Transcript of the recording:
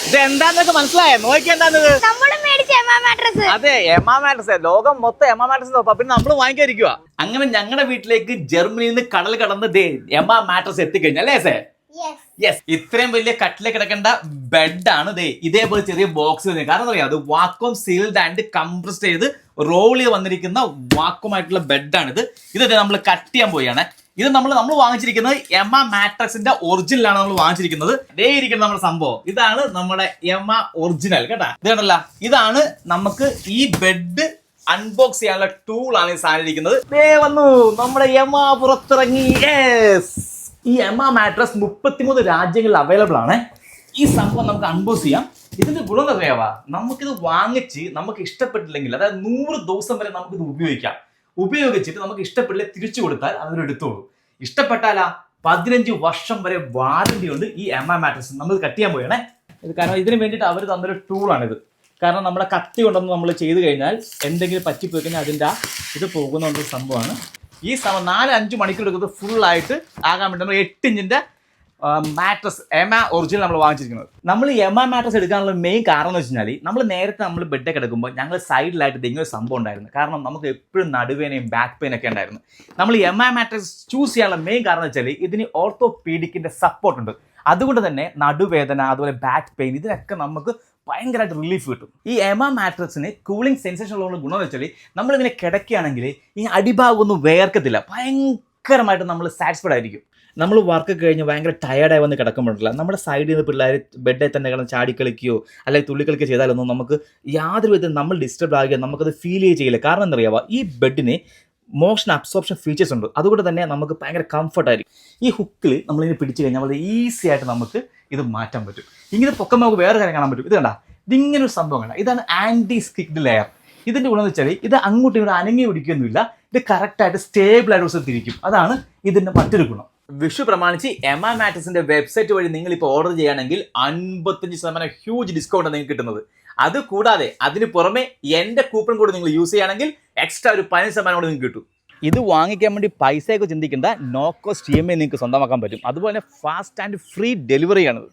ഇത് എന്താന്നൊക്കെ മനസ്സിലായോ? നോക്കിയെന്താന്നത്? അതെ, എമാ മാട്രസ്. ലോകം മൊത്തം എമാ മാട്രസ് നോക്കാം. പിന്നെ നമ്മൾ വാങ്ങിക്കാതിരിക്കുക. അങ്ങനെ ഞങ്ങളുടെ വീട്ടിലേക്ക് ജർമ്മനിയിൽ നിന്ന് കടൽ കടന്ന് എമാ മാട്രസ് എത്തിക്കഴിഞ്ഞു അല്ലേ സേ? യെസ്. ഇത്രയും വലിയ കട്ടിലേക്ക് കിടക്കേണ്ട ബെഡാണ് ഇതേപോലെ ചെറിയ ബോക്സ്. കാരണം അറിയാം, അത് വാക്വം സീൽഡ് ആൻഡ് കംപ്രസ്ഡ് ചെയ്ത് റോൾ ചെയ്ത് വന്നിരിക്കുന്ന വാക്വമായിട്ടുള്ള ബെഡാണിത്. ഇത് നമ്മൾ കട്ട് ചെയ്യാൻ പോയാണ്. ഇത് നമ്മൾ വാങ്ങിച്ചിരിക്കുന്നത് എമ മാട്രക്സിന്റെ ഒറിജിനലാണ് നമ്മൾ വാങ്ങിച്ചിരിക്കുന്നത്. ഇരിക്കുന്ന നമ്മുടെ സംഭവം ഇതാണ് നമ്മുടെ എമ ഒറിജിനൽ കേട്ടാ. ഇത് കണ്ടല്ല, ഇതാണ് നമുക്ക് ഈ ബെഡ് അൺബോക്സ് ചെയ്യാനുള്ള ടൂളാണ് ഈ സാധനം ഇരിക്കുന്നത്. വന്നു നമ്മുടെ എമ പുറത്തിറങ്ങി. ഈ എമ മാട്രസ് 33 രാജ്യങ്ങളിൽ അവൈലബിൾ ആണ്. ഈ സംഭവം നമുക്ക് അൺബോക്സ് ചെയ്യാം. ഇതിന്റെ ഗുണം അറിയാവാ, നമുക്കിത് വാങ്ങിച്ച് നമുക്ക് ഇഷ്ടപ്പെട്ടില്ലെങ്കിൽ, അതായത് 100 ദിവസം വരെ നമുക്കിത് ഉപയോഗിച്ചിട്ട് നമുക്ക് ഇഷ്ടപ്പെട്ടില്ല തിരിച്ചു കൊടുത്താൽ അവരെടുത്തോളൂ. ഇഷ്ടപ്പെട്ടാലാ 15 വർഷം വരെ വാറന്റി ഉണ്ട് ഈ എമ മാട്രസ്. നമ്മൾ കട്ട് ചെയ്യാൻ പോയാണേ ഇത്. കാരണം ഇതിന് വേണ്ടിയിട്ട് അവർ തന്നൊരു ടൂളാണിത്. കാരണം നമ്മുടെ കത്തി കൊണ്ടൊന്നും നമ്മൾ ചെയ്ത് കഴിഞ്ഞാൽ എന്തെങ്കിലും പറ്റിപ്പോയി കഴിഞ്ഞാൽ അതിൻ്റെ ഇത് പോകുന്ന ഒരു സംഭവമാണ്. ഈ 4-5 മണിക്കൂർ എടുക്കുന്നത് ഫുള്ളായിട്ട് ആകാൻ വേണ്ടി 8 ഇഞ്ചിൻ്റെ മാട്രസ് എമ ഒറിജിനൽ നമ്മൾ വാങ്ങിച്ചിരിക്കുന്നത്. നമ്മൾ എമ മാട്രസ് എടുക്കാനുള്ള മെയിൻ കാരണം എന്ന് വെച്ച് കഴിഞ്ഞാൽ, നമ്മൾ ബെഡൊക്കെ കിടക്കുമ്പോൾ ഞങ്ങൾ സൈഡിലായിട്ട് ഇങ്ങനെ ഒരു സംഭവം ഉണ്ടായിരുന്നു. കാരണം നമുക്ക് എപ്പോഴും നടുവേനയും ബാക്ക് പെയിൻ ഒക്കെ ഉണ്ടായിരുന്നു. നമ്മൾ എമ മാട്രസ് ചൂസ് ചെയ്യാനുള്ള മെയിൻ കാരണം എന്ന് വെച്ചാൽ ഇതിന് ഓർത്തോപീഡിക്കിൻ്റെ സപ്പോർട്ട് ഉണ്ട്. അതുകൊണ്ട് തന്നെ നടുവേദന, അതുപോലെ ബാക്ക് പെയിൻ, ഇതിനൊക്കെ നമുക്ക് ഭയങ്കരമായിട്ട് റിലീഫ് കിട്ടും. ഈ എമ മാട്രസിന് കൂളിംഗ് സെൻസേഷൻ ഉള്ള ഗുണം എന്ന് വെച്ചാൽ, നമ്മളിങ്ങനെ കിടക്കുകയാണെങ്കിൽ ഈ അടിഭാഗം ഒന്നും വേർക്കത്തില്ല. ഭയങ്കരമായിട്ട് നമ്മൾ സാറ്റിസ്ഫൈഡ് ആയിരിക്കും. നമ്മൾ വർക്ക് കഴിഞ്ഞ് ഭയങ്കര ടയർഡായി വന്ന് കിടക്കുമ്പോഴല്ല, നമ്മുടെ സൈഡിൽ നിന്ന് പിള്ളേർ ബെഡിൽ തന്നെ കിടന്ന് ചാടിക്കളിക്കുകയോ അല്ലെങ്കിൽ തുള്ളിക്കളിക്കുകയോ ചെയ്താലൊന്നും നമുക്ക് യാതൊരു വിധത്തിൽ നമ്മൾ ഡിസ്റ്റർബ് ആകുകയോ നമുക്കത് ഫീൽ ചെയ്യില്ല. കാരണം എന്താ പറയുക, ഈ ബെഡിന് മോഷൻ അബ്സോർപ്ഷൻ ഫീച്ചേഴ്സ് ഉണ്ട്. അതുകൊണ്ട് തന്നെ നമുക്ക് ഭയങ്കര കംഫർട്ടായിരിക്കും. ഈ ഹുക്കിൽ നമ്മളിങ്ങനെ പിടിച്ചു കഴിഞ്ഞാൽ വളരെ ഈസി ആയിട്ട് നമുക്ക് ഇത് മാറ്റാൻ പറ്റും. ഇങ്ങനെ പൊക്കം നമുക്ക് വേറെ കാര്യം കാണാൻ പറ്റും. ഇത് കണ്ട, ഇതിങ്ങനെ ഒരു സംഭവം കണ്ട, ഇതാണ് ആൻറ്റി സ്കിഡ് ലെയർ. ഇതിൻ്റെ ഗുണം എന്ന് വെച്ചാൽ ഇത് അങ്ങോട്ടും ഇങ്ങോട്ട് അനങ്ങി പിടിക്കുകയൊന്നുമില്ല. ഇത് കറക്റ്റായിട്ട് സ്റ്റേബിളായിട്ട് ദിവസം തിരിക്കും. അതാണ് ഇതിൻ്റെ മറ്റൊരു ഗുണം. വിഷു പ്രമാണിച്ച് എമ മാട്രസിന്റെ വെബ്സൈറ്റ് വഴി നിങ്ങൾ ഇപ്പോൾ ഓർഡർ ചെയ്യുകയാണെങ്കിൽ 55% ഹ്യൂജ് ഡിസ്കൗണ്ട് നിങ്ങൾക്ക് കിട്ടുന്നത്. അത് കൂടാതെ അതിന് പുറമെ എൻ്റെ കൂപ്പൺ കോഡ് നിങ്ങൾ യൂസ് ചെയ്യുകയാണെങ്കിൽ എക്സ്ട്രാ ഒരു 15% കൂടി നിങ്ങൾക്ക് കിട്ടും. ഇത് വാങ്ങിക്കാൻ വേണ്ടി പൈസയൊക്കെ ചിന്തിക്കേണ്ട, നോ കോസ്റ്റ് EMI നിങ്ങൾക്ക് സ്വന്തമാക്കാൻ പറ്റും. അതുപോലെ ഫാസ്റ്റ് ആൻഡ് ഫ്രീ ഡെലിവറിയാണിത്.